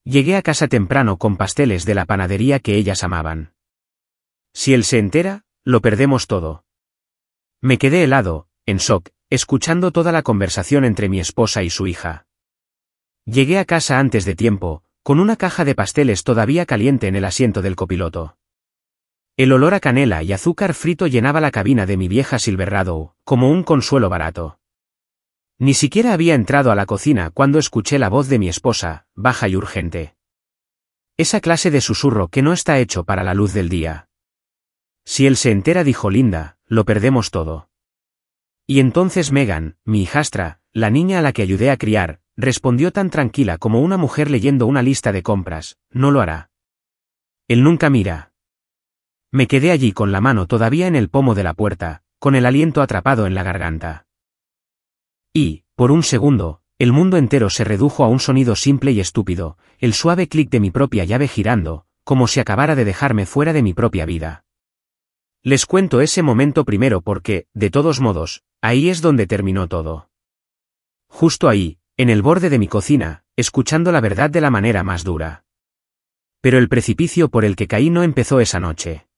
Llegué a casa temprano con pasteles de la panadería que ellas amaban. Si él se entera, lo perdemos todo. Me quedé helado, en shock, escuchando toda la conversación entre mi esposa y su hija. Llegué a casa antes de tiempo, con una caja de pasteles todavía caliente en el asiento del copiloto. El olor a canela y azúcar frito llenaba la cabina de mi vieja Silverado, como un consuelo barato. Ni siquiera había entrado a la cocina cuando escuché la voz de mi esposa, baja y urgente. Esa clase de susurro que no está hecho para la luz del día. Si él se entera, dijo Linda, lo perdemos todo. Y entonces Megan, mi hijastra, la niña a la que ayudé a criar, respondió tan tranquila como una mujer leyendo una lista de compras, no lo hará. Él nunca mira. Me quedé allí con la mano todavía en el pomo de la puerta, con el aliento atrapado en la garganta. Y, por un segundo, el mundo entero se redujo a un sonido simple y estúpido, el suave clic de mi propia llave girando, como si acabara de dejarme fuera de mi propia vida. Les cuento ese momento primero porque, de todos modos, ahí es donde terminó todo. Justo ahí, en el borde de mi cocina, escuchando la verdad de la manera más dura. Pero el precipicio por el que caí no empezó esa noche.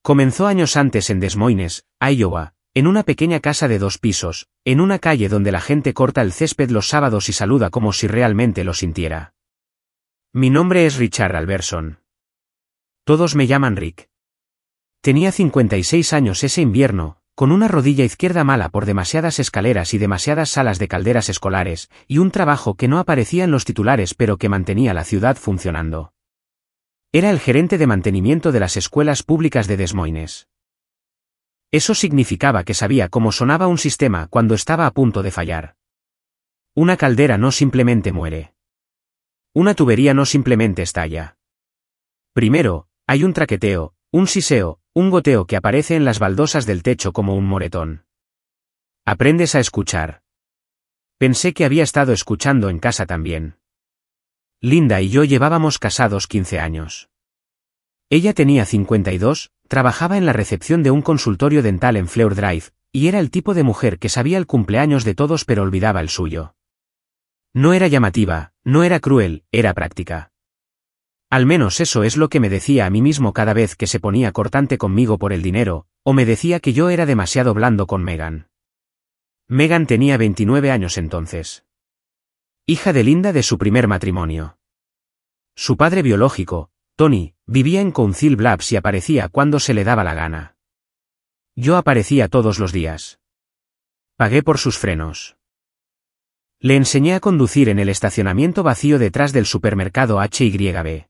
Comenzó años antes en Des Moines, Iowa, en una pequeña casa de 2 pisos, en una calle donde la gente corta el césped los sábados y saluda como si realmente lo sintiera. Mi nombre es Richard Alberson. Todos me llaman Rick. Tenía 56 años ese invierno, con una rodilla izquierda mala por demasiadas escaleras y demasiadas salas de calderas escolares, y un trabajo que no aparecía en los titulares pero que mantenía la ciudad funcionando. Era el gerente de mantenimiento de las escuelas públicas de Des Moines. Eso significaba que sabía cómo sonaba un sistema cuando estaba a punto de fallar. Una caldera no simplemente muere. Una tubería no simplemente estalla. Primero, hay un traqueteo, un siseo, un goteo que aparece en las baldosas del techo como un moretón. Aprendes a escuchar. Pensé que había estado escuchando en casa también. Linda y yo llevábamos casados 15 años. Ella tenía 52, trabajaba en la recepción de un consultorio dental en Fleur Drive, y era el tipo de mujer que sabía el cumpleaños de todos pero olvidaba el suyo. No era llamativa, no era cruel, era práctica. Al menos eso es lo que me decía a mí mismo cada vez que se ponía cortante conmigo por el dinero, o me decía que yo era demasiado blando con Megan. Megan tenía 29 años entonces. Hija de Linda de su primer matrimonio. Su padre biológico, Tony, vivía en Council Bluffs y aparecía cuando se le daba la gana. Yo aparecía todos los días. Pagué por sus frenos. Le enseñé a conducir en el estacionamiento vacío detrás del supermercado H&B.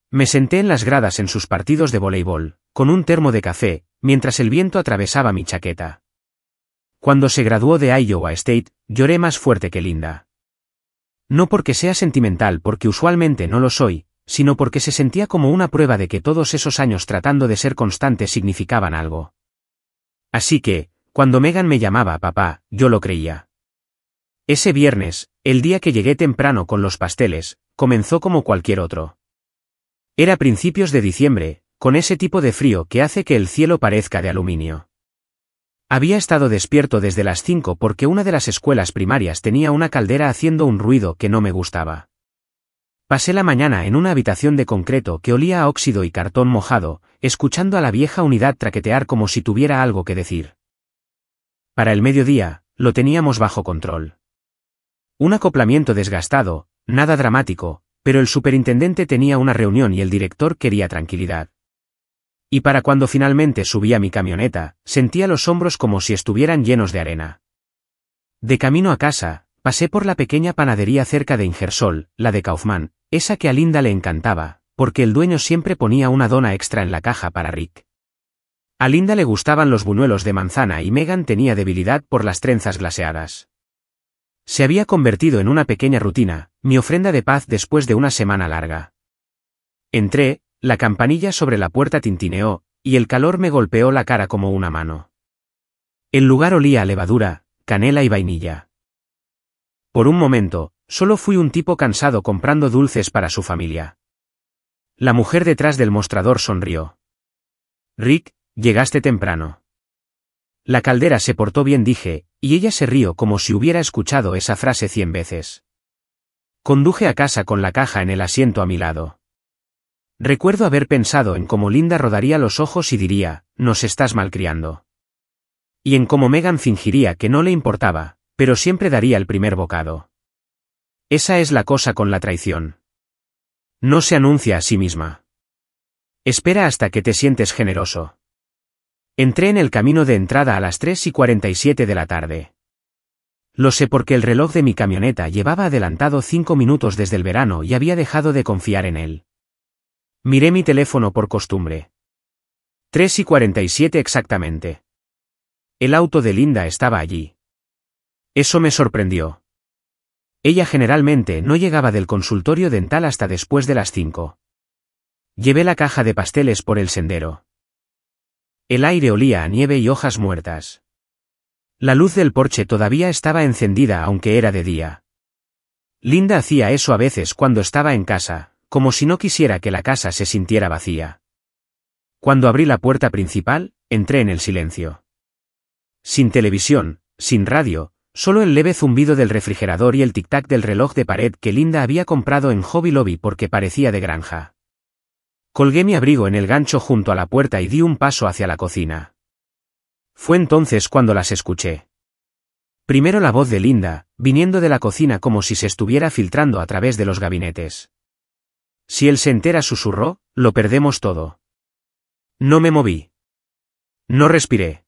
Me senté en las gradas en sus partidos de voleibol, con un termo de café, mientras el viento atravesaba mi chaqueta. Cuando se graduó de Iowa State, lloré más fuerte que Linda. No porque sea sentimental, porque usualmente no lo soy, sino porque se sentía como una prueba de que todos esos años tratando de ser constante significaban algo. Así que, cuando Megan me llamaba papá, yo lo creía. Ese viernes, el día que llegué temprano con los pasteles, comenzó como cualquier otro. Era principios de diciembre, con ese tipo de frío que hace que el cielo parezca de aluminio. Había estado despierto desde las 5 porque una de las escuelas primarias tenía una caldera haciendo un ruido que no me gustaba. Pasé la mañana en una habitación de concreto que olía a óxido y cartón mojado, escuchando a la vieja unidad traquetear como si tuviera algo que decir. Para el mediodía, lo teníamos bajo control. Un acoplamiento desgastado, nada dramático, pero el superintendente tenía una reunión y el director quería tranquilidad. Y para cuando finalmente subí a mi camioneta, sentía los hombros como si estuvieran llenos de arena. De camino a casa, pasé por la pequeña panadería cerca de Ingersoll, la de Kaufman, esa que a Linda le encantaba, porque el dueño siempre ponía una dona extra en la caja para Rick. A Linda le gustaban los buñuelos de manzana y Megan tenía debilidad por las trenzas glaseadas. Se había convertido en una pequeña rutina, mi ofrenda de paz después de una semana larga. Entré, la campanilla sobre la puerta tintineó, y el calor me golpeó la cara como una mano. El lugar olía a levadura, canela y vainilla. Por un momento, solo fui un tipo cansado comprando dulces para su familia. La mujer detrás del mostrador sonrió. Rick, llegaste temprano. La caldera se portó bien, dije, y ella se rió como si hubiera escuchado esa frase 100 veces. Conduje a casa con la caja en el asiento a mi lado. Recuerdo haber pensado en cómo Linda rodaría los ojos y diría, nos estás malcriando. Y en cómo Megan fingiría que no le importaba, pero siempre daría el primer bocado. Esa es la cosa con la traición. No se anuncia a sí misma. Espera hasta que te sientes generoso. Entré en el camino de entrada a las 3:47 de la tarde. Lo sé porque el reloj de mi camioneta llevaba adelantado 5 minutos desde el verano y había dejado de confiar en él. Miré mi teléfono por costumbre. 3:47 exactamente. El auto de Linda estaba allí. Eso me sorprendió. Ella generalmente no llegaba del consultorio dental hasta después de las 5. Llevé la caja de pasteles por el sendero. El aire olía a nieve y hojas muertas. La luz del porche todavía estaba encendida aunque era de día. Linda hacía eso a veces cuando estaba en casa, como si no quisiera que la casa se sintiera vacía. Cuando abrí la puerta principal, entré en el silencio. Sin televisión, sin radio, solo el leve zumbido del refrigerador y el tic-tac del reloj de pared que Linda había comprado en Hobby Lobby porque parecía de granja. Colgué mi abrigo en el gancho junto a la puerta y di un paso hacia la cocina. Fue entonces cuando las escuché. Primero la voz de Linda, viniendo de la cocina como si se estuviera filtrando a través de los gabinetes. Si él se entera, susurró, lo perdemos todo. No me moví. No respiré.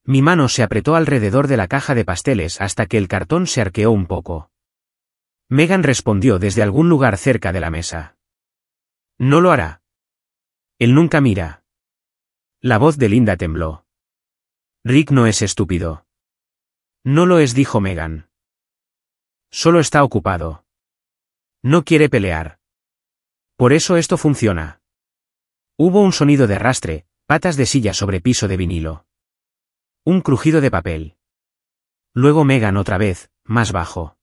Mi mano se apretó alrededor de la caja de pasteles hasta que el cartón se arqueó un poco. Megan respondió desde algún lugar cerca de la mesa. No lo hará. Él nunca mira. La voz de Linda tembló. Rick no es estúpido. No lo es, dijo Megan. Solo está ocupado. No quiere pelear. Por eso esto funciona. Hubo un sonido de arrastre, patas de silla sobre piso de vinilo. Un crujido de papel. Luego Megan otra vez, más bajo.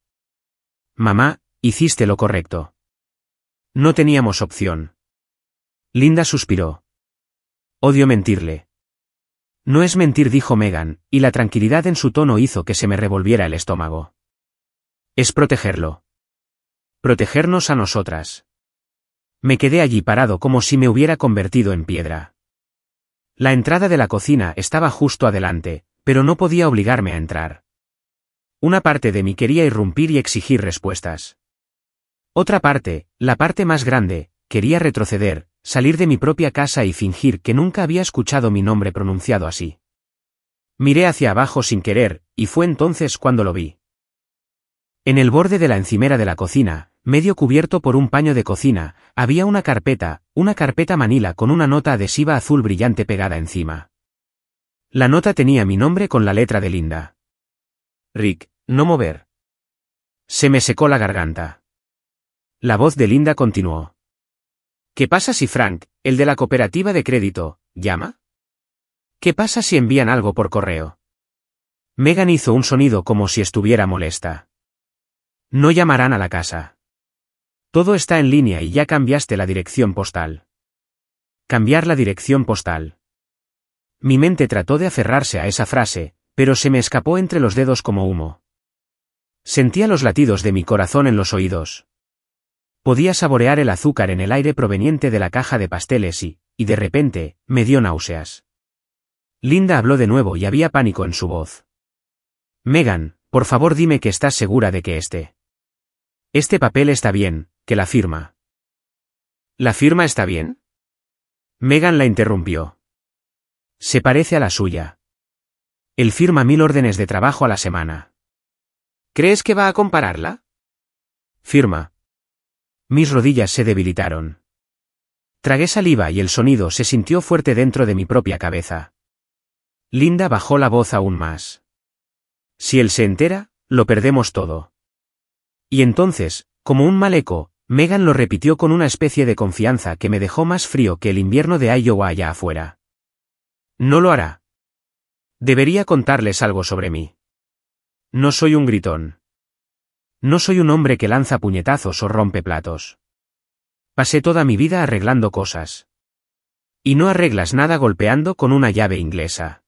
Mamá, hiciste lo correcto. No teníamos opción. Linda suspiró. Odio mentirle. No es mentir, dijo Megan, y la tranquilidad en su tono hizo que se me revolviera el estómago. Es protegerlo. Protegernos a nosotras. Me quedé allí parado como si me hubiera convertido en piedra. La entrada de la cocina estaba justo adelante, pero no podía obligarme a entrar. Una parte de mí quería irrumpir y exigir respuestas. Otra parte, la parte más grande, quería retroceder, salir de mi propia casa y fingir que nunca había escuchado mi nombre pronunciado así. Miré hacia abajo sin querer, y fue entonces cuando lo vi. En el borde de la encimera de la cocina, medio cubierto por un paño de cocina, había una carpeta manila con una nota adhesiva azul brillante pegada encima. La nota tenía mi nombre con la letra de Linda. Rick, no mover. Se me secó la garganta. La voz de Linda continuó. ¿Qué pasa si Frank, el de la cooperativa de crédito, llama? ¿Qué pasa si envían algo por correo? Megan hizo un sonido como si estuviera molesta. No llamarán a la casa. Todo está en línea y ya cambiaste la dirección postal. Cambiar la dirección postal. Mi mente trató de aferrarse a esa frase, pero se me escapó entre los dedos como humo. Sentía los latidos de mi corazón en los oídos. Podía saborear el azúcar en el aire proveniente de la caja de pasteles y de repente, me dio náuseas. Linda habló de nuevo y había pánico en su voz. Megan, por favor dime que estás segura de que este papel está bien, que la firma. ¿La firma está bien? Megan la interrumpió. Se parece a la suya. Él firma 1000 órdenes de trabajo a la semana. ¿Crees que va a compararla? Firma. Mis rodillas se debilitaron. Tragué saliva y el sonido se sintió fuerte dentro de mi propia cabeza. Linda bajó la voz aún más. Si él se entera, lo perdemos todo. Y entonces, como un mal eco, Megan lo repitió con una especie de confianza que me dejó más frío que el invierno de Iowa allá afuera. No lo hará. Debería contarles algo sobre mí. No soy un gritón. No soy un hombre que lanza puñetazos o rompe platos. Pasé toda mi vida arreglando cosas. Y no arreglas nada golpeando con una llave inglesa.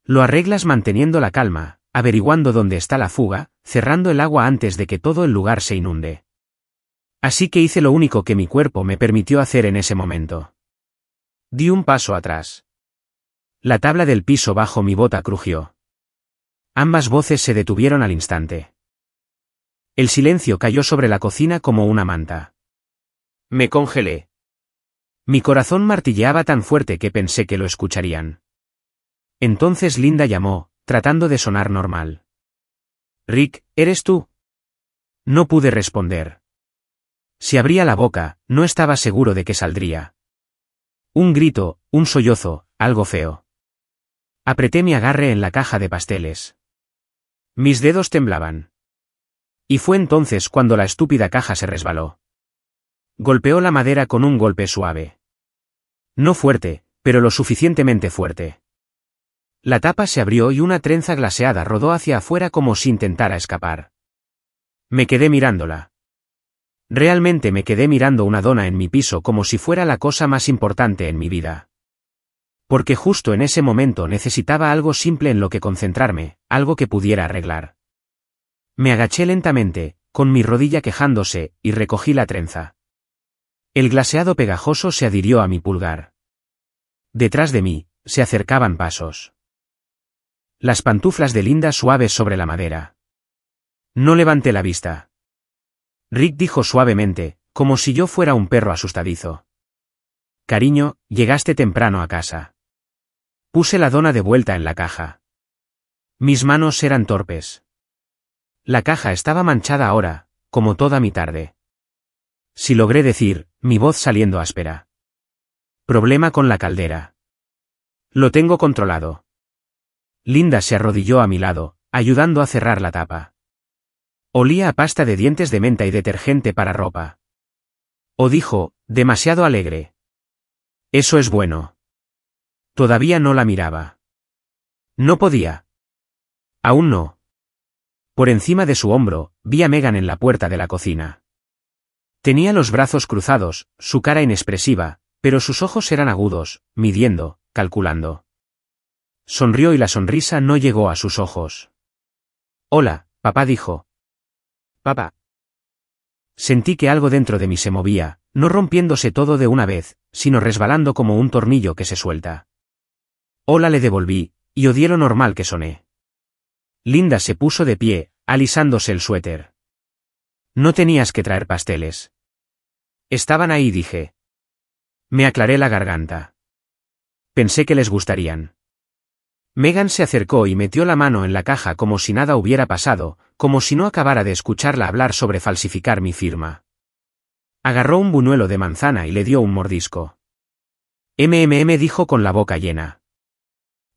Lo arreglas manteniendo la calma, averiguando dónde está la fuga, cerrando el agua antes de que todo el lugar se inunde. Así que hice lo único que mi cuerpo me permitió hacer en ese momento. Di un paso atrás. La tabla del piso bajo mi bota crujió. Ambas voces se detuvieron al instante. El silencio cayó sobre la cocina como una manta. Me congelé. Mi corazón martilleaba tan fuerte que pensé que lo escucharían. Entonces Linda llamó, tratando de sonar normal. «Rick, ¿eres tú?» No pude responder. Si abría la boca, no estaba seguro de que saldría. Un grito, un sollozo, algo feo. Apreté mi agarre en la caja de pasteles. Mis dedos temblaban. Y fue entonces cuando la estúpida caja se resbaló. Golpeó la madera con un golpe suave. No fuerte, pero lo suficientemente fuerte. La tapa se abrió y una trenza glaseada rodó hacia afuera como si intentara escapar. Me quedé mirándola. Realmente me quedé mirando una dona en mi piso como si fuera la cosa más importante en mi vida. Porque justo en ese momento necesitaba algo simple en lo que concentrarme, algo que pudiera arreglar. Me agaché lentamente, con mi rodilla quejándose, y recogí la trenza. El glaseado pegajoso se adhirió a mi pulgar. Detrás de mí, se acercaban pasos. Las pantuflas de Linda suaves sobre la madera. No levanté la vista. Rick dijo suavemente, como si yo fuera un perro asustadizo. Cariño, llegaste temprano a casa. Puse la dona de vuelta en la caja. Mis manos eran torpes. La caja estaba manchada ahora, como toda mi tarde. Si logré decir, mi voz saliendo áspera. Problema con la caldera. Lo tengo controlado. Linda se arrodilló a mi lado, ayudando a cerrar la tapa. Olía a pasta de dientes de menta y detergente para ropa. O dijo, demasiado alegre. Eso es bueno. Todavía no la miraba. No podía. Aún no. Por encima de su hombro, vi a Megan en la puerta de la cocina. Tenía los brazos cruzados, su cara inexpresiva, pero sus ojos eran agudos, midiendo, calculando. Sonrió y la sonrisa no llegó a sus ojos. Hola, papá dijo. Papá. Sentí que algo dentro de mí se movía, no rompiéndose todo de una vez, sino resbalando como un tornillo que se suelta. Hola le devolví, y odié lo normal que soné. Linda se puso de pie, alisándose el suéter. No tenías que traer pasteles. Estaban ahí, dije. Me aclaré la garganta. Pensé que les gustarían. Megan se acercó y metió la mano en la caja como si nada hubiera pasado, como si no acabara de escucharla hablar sobre falsificar mi firma. Agarró un buñuelo de manzana y le dio un mordisco. Dijo con la boca llena.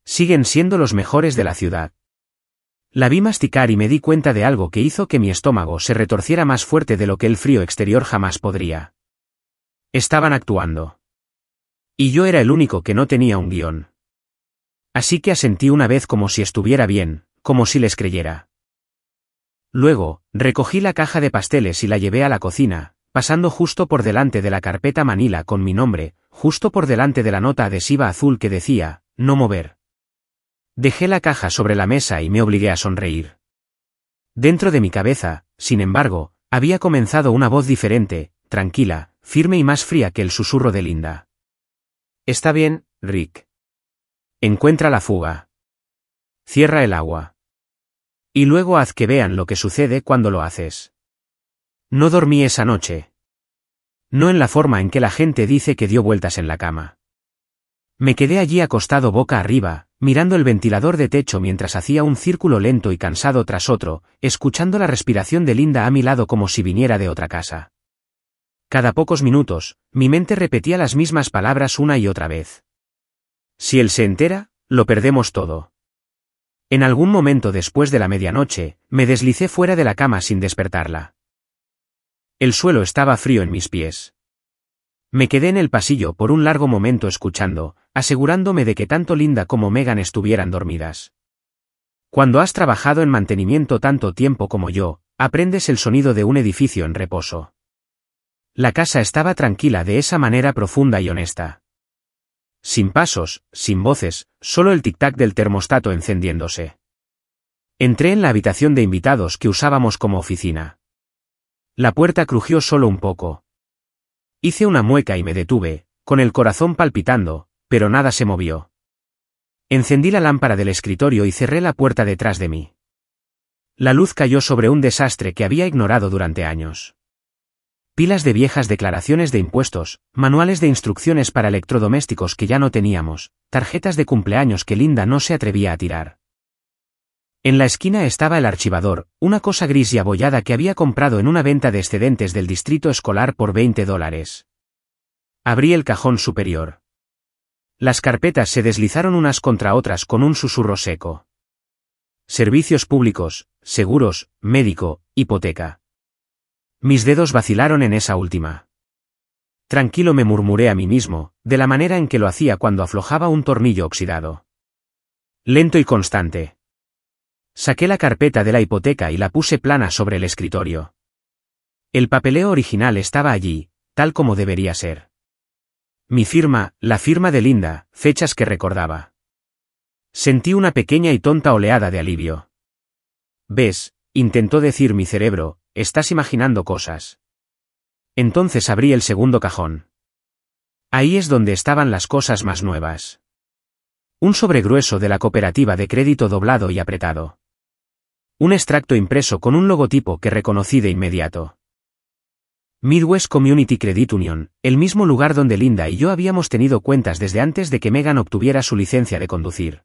Siguen siendo los mejores de la ciudad. La vi masticar y me di cuenta de algo que hizo que mi estómago se retorciera más fuerte de lo que el frío exterior jamás podría. Estaban actuando. Y yo era el único que no tenía un guión. Así que asentí una vez como si estuviera bien, como si les creyera. Luego, recogí la caja de pasteles y la llevé a la cocina, pasando justo por delante de la carpeta manila con mi nombre, justo por delante de la nota adhesiva azul que decía, no mover. Dejé la caja sobre la mesa y me obligué a sonreír. Dentro de mi cabeza, sin embargo, había comenzado una voz diferente, tranquila, firme y más fría que el susurro de Linda. Está bien, Rick. Encuentra la fuga. Cierra el agua. Y luego haz que vean lo que sucede cuando lo haces. No dormí esa noche. No en la forma en que la gente dice que dio vueltas en la cama. Me quedé allí acostado boca arriba, mirando el ventilador de techo mientras hacía un círculo lento y cansado tras otro, escuchando la respiración de Linda a mi lado como si viniera de otra casa. Cada pocos minutos, mi mente repetía las mismas palabras una y otra vez. Si él se entera, lo perdemos todo. En algún momento después de la medianoche, me deslicé fuera de la cama sin despertarla. El suelo estaba frío en mis pies. Me quedé en el pasillo por un largo momento escuchando, asegurándome de que tanto Linda como Megan estuvieran dormidas. Cuando has trabajado en mantenimiento tanto tiempo como yo, aprendes el sonido de un edificio en reposo. La casa estaba tranquila de esa manera profunda y honesta. Sin pasos, sin voces, solo el tic-tac del termostato encendiéndose. Entré en la habitación de invitados que usábamos como oficina. La puerta crujió solo un poco. Hice una mueca y me detuve, con el corazón palpitando, pero nada se movió. Encendí la lámpara del escritorio y cerré la puerta detrás de mí. La luz cayó sobre un desastre que había ignorado durante años. Pilas de viejas declaraciones de impuestos, manuales de instrucciones para electrodomésticos que ya no teníamos, tarjetas de cumpleaños que Linda no se atrevía a tirar. En la esquina estaba el archivador, una cosa gris y abollada que había comprado en una venta de excedentes del distrito escolar por $20. Abrí el cajón superior. Las carpetas se deslizaron unas contra otras con un susurro seco. Servicios públicos, seguros, médico, hipoteca. Mis dedos vacilaron en esa última. Tranquilo, me murmuré a mí mismo, de la manera en que lo hacía cuando aflojaba un tornillo oxidado. Lento y constante. Saqué la carpeta de la hipoteca y la puse plana sobre el escritorio. El papeleo original estaba allí, tal como debería ser. Mi firma, la firma de Linda, fechas que recordaba. Sentí una pequeña y tonta oleada de alivio. «¿Ves?», intentó decir mi cerebro, «estás imaginando cosas». Entonces abrí el segundo cajón. Ahí es donde estaban las cosas más nuevas. Un sobre grueso de la cooperativa de crédito doblado y apretado. Un extracto impreso con un logotipo que reconocí de inmediato. Midwest Community Credit Union, el mismo lugar donde Linda y yo habíamos tenido cuentas desde antes de que Megan obtuviera su licencia de conducir.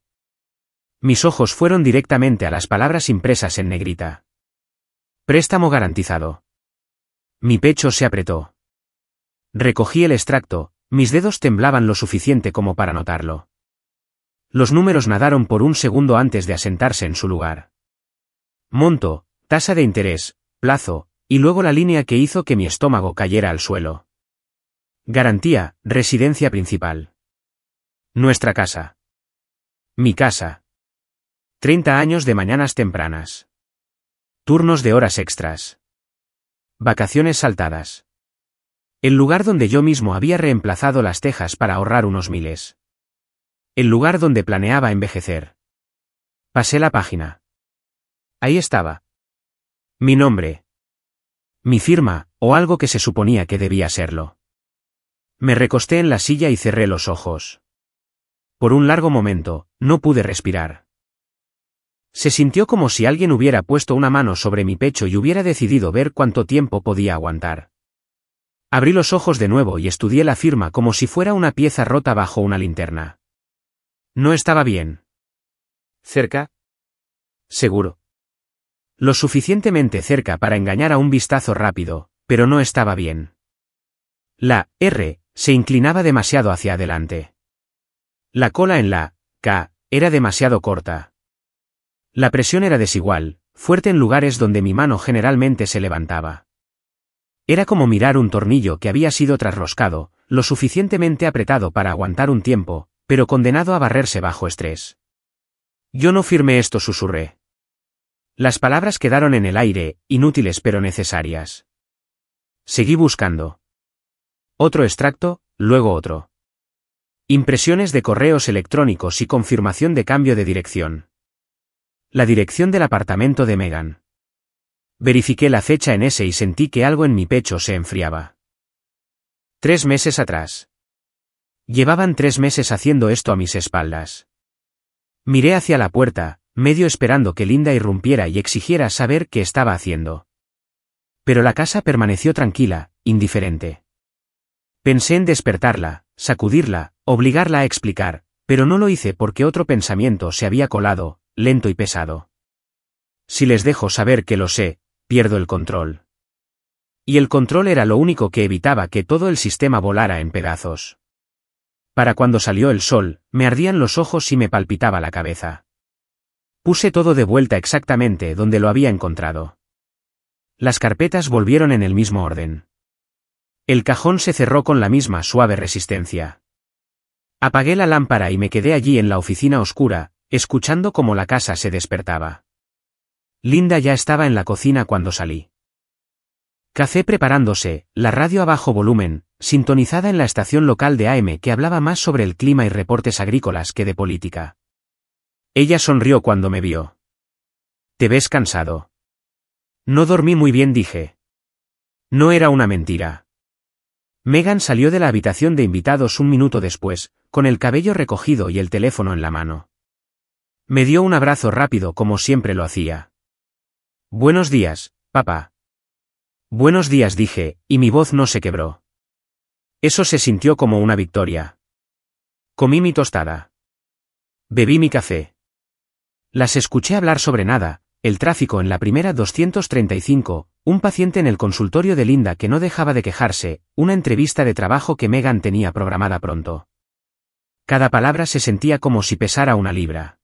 Mis ojos fueron directamente a las palabras impresas en negrita. Préstamo garantizado. Mi pecho se apretó. Recogí el extracto, mis dedos temblaban lo suficiente como para notarlo. Los números nadaron por un segundo antes de asentarse en su lugar. Monto, tasa de interés, plazo, y luego la línea que hizo que mi estómago cayera al suelo. Garantía, residencia principal. Nuestra casa. Mi casa. 30 años de mañanas tempranas. Turnos de horas extras. Vacaciones saltadas. El lugar donde yo mismo había reemplazado las tejas para ahorrar unos miles. El lugar donde planeaba envejecer. Pasé la página. Ahí estaba. Mi nombre. Mi firma, o algo que se suponía que debía serlo. Me recosté en la silla y cerré los ojos. Por un largo momento, no pude respirar. Se sintió como si alguien hubiera puesto una mano sobre mi pecho y hubiera decidido ver cuánto tiempo podía aguantar. Abrí los ojos de nuevo y estudié la firma como si fuera una pieza rota bajo una linterna. No estaba bien. ¿Cerca? Seguro. Lo suficientemente cerca para engañar a un vistazo rápido, pero no estaba bien. La R se inclinaba demasiado hacia adelante. La cola en la K era demasiado corta. La presión era desigual, fuerte en lugares donde mi mano generalmente se levantaba. Era como mirar un tornillo que había sido trasroscado, lo suficientemente apretado para aguantar un tiempo, pero condenado a barrerse bajo estrés. Yo no firmé esto, susurré. Las palabras quedaron en el aire, inútiles pero necesarias. Seguí buscando. Otro extracto, luego otro. Impresiones de correos electrónicos y confirmación de cambio de dirección. La dirección del apartamento de Megan. Verifiqué la fecha en ese y sentí que algo en mi pecho se enfriaba. 3 meses atrás. Llevaban 3 meses haciendo esto a mis espaldas. Miré hacia la puerta, medio esperando que Linda irrumpiera y exigiera saber qué estaba haciendo. Pero la casa permaneció tranquila, indiferente. Pensé en despertarla, sacudirla, obligarla a explicar, pero no lo hice porque otro pensamiento se había colado, lento y pesado. Si les dejo saber que lo sé, pierdo el control. Y el control era lo único que evitaba que todo el sistema volara en pedazos. Para cuando salió el sol, me ardían los ojos y me palpitaba la cabeza. Puse todo de vuelta exactamente donde lo había encontrado. Las carpetas volvieron en el mismo orden. El cajón se cerró con la misma suave resistencia. Apagué la lámpara y me quedé allí en la oficina oscura, escuchando cómo la casa se despertaba. Linda ya estaba en la cocina cuando salí. Café preparándose, la radio a bajo volumen, sintonizada en la estación local de AM que hablaba más sobre el clima y reportes agrícolas que de política. Ella sonrió cuando me vio. Te ves cansado. No dormí muy bien, dije. No era una mentira. Megan salió de la habitación de invitados un minuto después, con el cabello recogido y el teléfono en la mano. Me dio un abrazo rápido como siempre lo hacía. Buenos días, papá. Buenos días, dije, y mi voz no se quebró. Eso se sintió como una victoria. Comí mi tostada. Bebí mi café. Las escuché hablar sobre nada, el tráfico en la primera 235, un paciente en el consultorio de Linda que no dejaba de quejarse, una entrevista de trabajo que Megan tenía programada pronto. Cada palabra se sentía como si pesara una libra.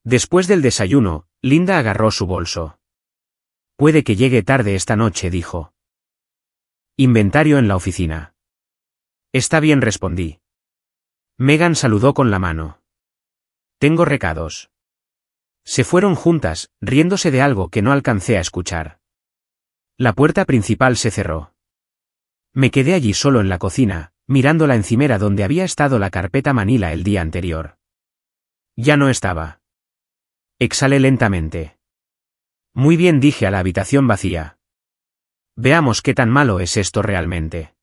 Después del desayuno, Linda agarró su bolso. Puede que llegue tarde esta noche, dijo. Inventario en la oficina. Está bien, respondí. Megan saludó con la mano. Tengo recados. Se fueron juntas, riéndose de algo que no alcancé a escuchar. La puerta principal se cerró. Me quedé allí solo en la cocina, mirando la encimera donde había estado la carpeta Manila el día anterior. Ya no estaba. Exhalé lentamente. Muy bien, dije a la habitación vacía. Veamos qué tan malo es esto realmente.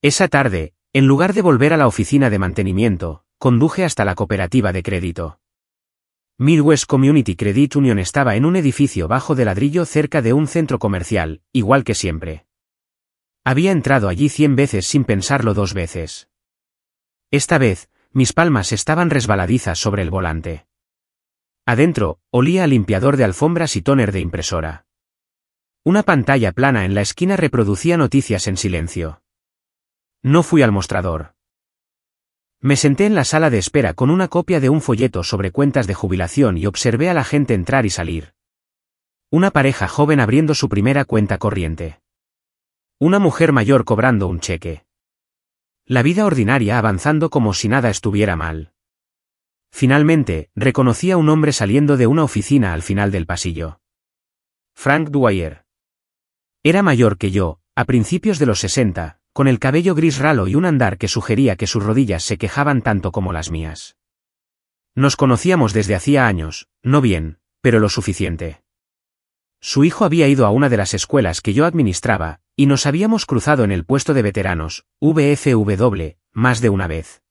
Esa tarde, en lugar de volver a la oficina de mantenimiento, conduje hasta la cooperativa de crédito. Midwest Community Credit Union estaba en un edificio bajo de ladrillo cerca de un centro comercial, igual que siempre. Había entrado allí 100 veces sin pensarlo 2 veces. Esta vez, mis palmas estaban resbaladizas sobre el volante. Adentro, olía a limpiador de alfombras y tóner de impresora. Una pantalla plana en la esquina reproducía noticias en silencio. No fui al mostrador. Me senté en la sala de espera con una copia de un folleto sobre cuentas de jubilación y observé a la gente entrar y salir. Una pareja joven abriendo su primera cuenta corriente. Una mujer mayor cobrando un cheque. La vida ordinaria avanzando como si nada estuviera mal. Finalmente, reconocí a un hombre saliendo de una oficina al final del pasillo. Frank Dwyer. Era mayor que yo, a principios de los 60, con el cabello gris ralo y un andar que sugería que sus rodillas se quejaban tanto como las mías. Nos conocíamos desde hacía años, no bien, pero lo suficiente. Su hijo había ido a una de las escuelas que yo administraba, y nos habíamos cruzado en el puesto de veteranos, VFW, más de una vez.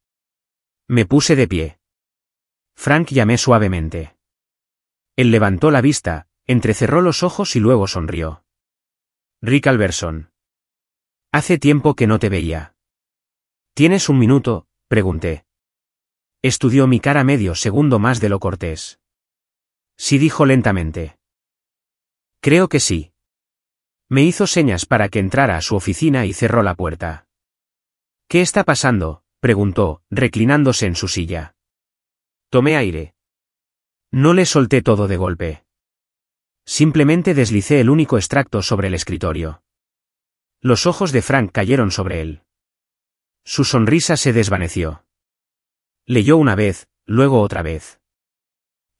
Me puse de pie. Frank, llamé suavemente. Él levantó la vista, entrecerró los ojos y luego sonrió. Rick Alberson. Hace tiempo que no te veía. ¿Tienes un minuto?, pregunté. Estudió mi cara medio segundo más de lo cortés. Sí, dijo lentamente. Creo que sí. Me hizo señas para que entrara a su oficina y cerró la puerta. ¿Qué está pasando?, preguntó, reclinándose en su silla. Tomé aire. No le solté todo de golpe. Simplemente deslicé el único extracto sobre el escritorio. Los ojos de Frank cayeron sobre él. Su sonrisa se desvaneció. Leyó una vez, luego otra vez.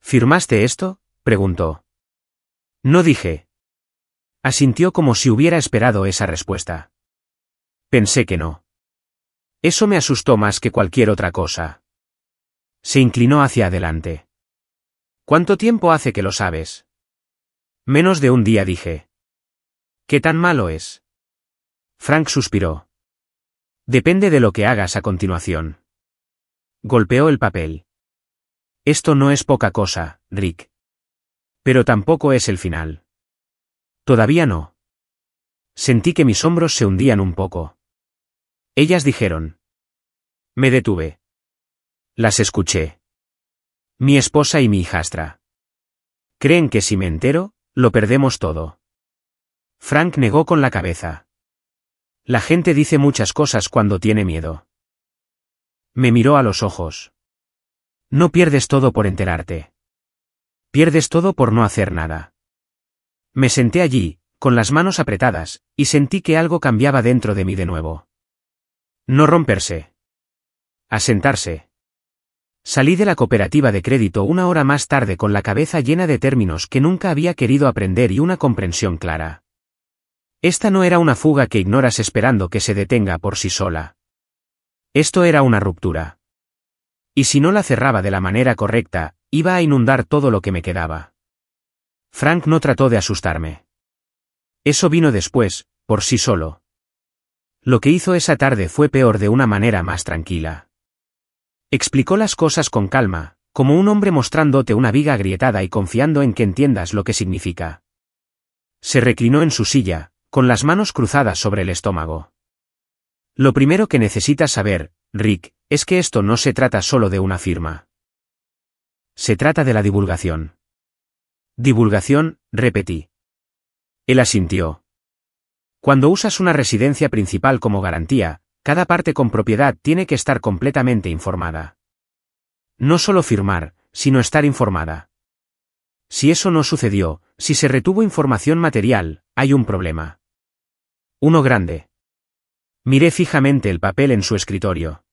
¿Firmaste esto?, preguntó. No, dije. Asintió como si hubiera esperado esa respuesta. Pensé que no. Eso me asustó más que cualquier otra cosa. Se inclinó hacia adelante. ¿Cuánto tiempo hace que lo sabes? Menos de un día, dije. ¿Qué tan malo es? Frank suspiró. Depende de lo que hagas a continuación. Golpeó el papel. Esto no es poca cosa, Rick. Pero tampoco es el final. Todavía no. Sentí que mis hombros se hundían un poco. Ellas dijeron. Me detuve. Las escuché. Mi esposa y mi hijastra. Creen que si me entero, lo perdemos todo. Frank negó con la cabeza. La gente dice muchas cosas cuando tiene miedo. Me miró a los ojos. No pierdes todo por enterarte. Pierdes todo por no hacer nada. Me senté allí, con las manos apretadas, y sentí que algo cambiaba dentro de mí de nuevo. No romperse. Asentarse. Salí de la cooperativa de crédito una hora más tarde con la cabeza llena de términos que nunca había querido aprender y una comprensión clara. Esta no era una fuga que ignoras esperando que se detenga por sí sola. Esto era una ruptura. Y si no la cerraba de la manera correcta, iba a inundar todo lo que me quedaba. Frank no trató de asustarme. Eso vino después, por sí solo. Lo que hizo esa tarde fue peor de una manera más tranquila. Explicó las cosas con calma, como un hombre mostrándote una viga agrietada y confiando en que entiendas lo que significa. Se reclinó en su silla, con las manos cruzadas sobre el estómago. Lo primero que necesitas saber, Rick, es que esto no se trata solo de una firma. Se trata de la divulgación. Divulgación, repetí. Él asintió. Cuando usas una residencia principal como garantía, cada parte con propiedad tiene que estar completamente informada. No solo firmar, sino estar informada. Si eso no sucedió, si se retuvo información material, hay un problema. Uno grande. Miré fijamente el papel en su escritorio.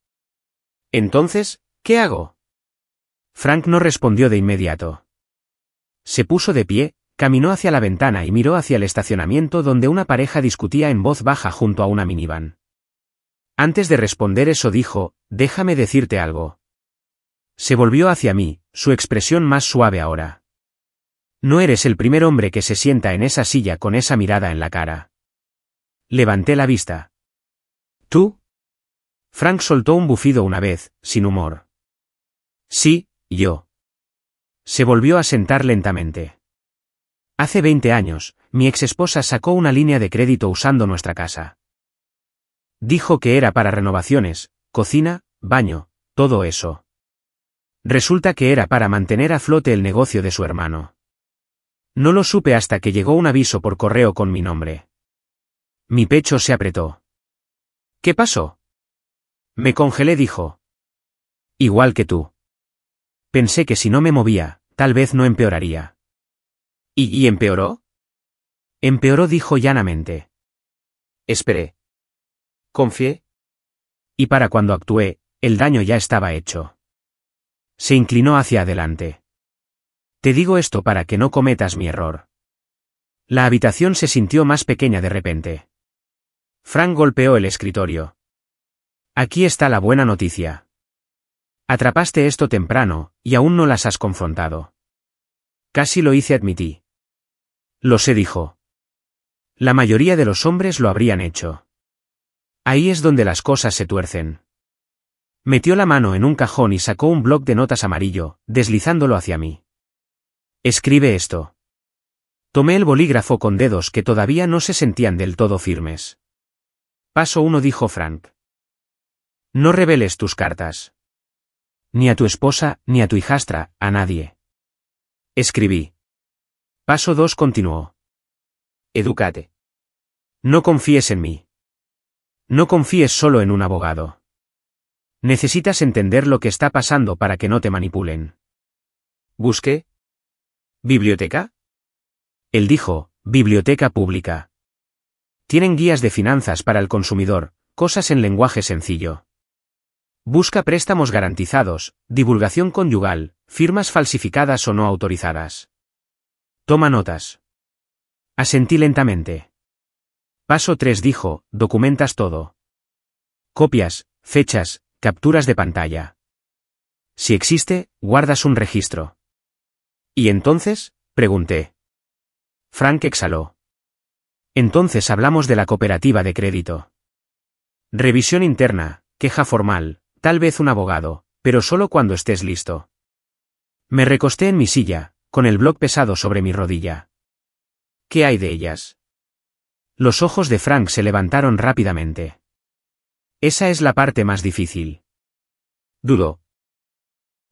Entonces, ¿qué hago? Frank no respondió de inmediato. Se puso de pie, caminó hacia la ventana y miró hacia el estacionamiento donde una pareja discutía en voz baja junto a una minivan. Antes de responder eso dijo, déjame decirte algo. Se volvió hacia mí, su expresión más suave ahora. No eres el primer hombre que se sienta en esa silla con esa mirada en la cara. Levanté la vista. ¿Tú? Frank soltó un bufido una vez, sin humor. Sí, yo. Se volvió a sentar lentamente. Hace 20 años, mi exesposa sacó una línea de crédito usando nuestra casa. Dijo que era para renovaciones, cocina, baño, todo eso. Resulta que era para mantener a flote el negocio de su hermano. No lo supe hasta que llegó un aviso por correo con mi nombre. Mi pecho se apretó. ¿Qué pasó? Me congelé, dijo. Igual que tú. Pensé que si no me movía, tal vez no empeoraría. ¿Y empeoró? Empeoró, dijo llanamente. Esperé. Confié. Y para cuando actué, el daño ya estaba hecho. Se inclinó hacia adelante. Te digo esto para que no cometas mi error. La habitación se sintió más pequeña de repente. Frank golpeó el escritorio. Aquí está la buena noticia. Atrapaste esto temprano, y aún no las has confrontado. Casi lo hice, admití. Lo sé, dijo. La mayoría de los hombres lo habrían hecho. Ahí es donde las cosas se tuercen. Metió la mano en un cajón y sacó un bloc de notas amarillo, deslizándolo hacia mí. Escribe esto. Tomé el bolígrafo con dedos que todavía no se sentían del todo firmes. Paso 1, dijo Frank. No reveles tus cartas. Ni a tu esposa, ni a tu hijastra, a nadie. Escribí. Paso 2, continuó. Edúcate. No confíes en mí. No confíes solo en un abogado. Necesitas entender lo que está pasando para que no te manipulen. ¿Busqué? ¿Biblioteca? Él dijo, biblioteca pública. Tienen guías de finanzas para el consumidor, cosas en lenguaje sencillo. Busca préstamos garantizados, divulgación conyugal, firmas falsificadas o no autorizadas. Toma notas. Asentí lentamente. Paso 3, dijo, documentas todo. Copias, fechas, capturas de pantalla. Si existe, guardas un registro. ¿Y entonces? Pregunté. Frank exhaló. Entonces hablamos de la cooperativa de crédito. Revisión interna, queja formal, tal vez un abogado, pero solo cuando estés listo. Me recosté en mi silla, con el bloc pesado sobre mi rodilla. ¿Qué hay de ellas? Los ojos de Frank se levantaron rápidamente. Esa es la parte más difícil. Dudó.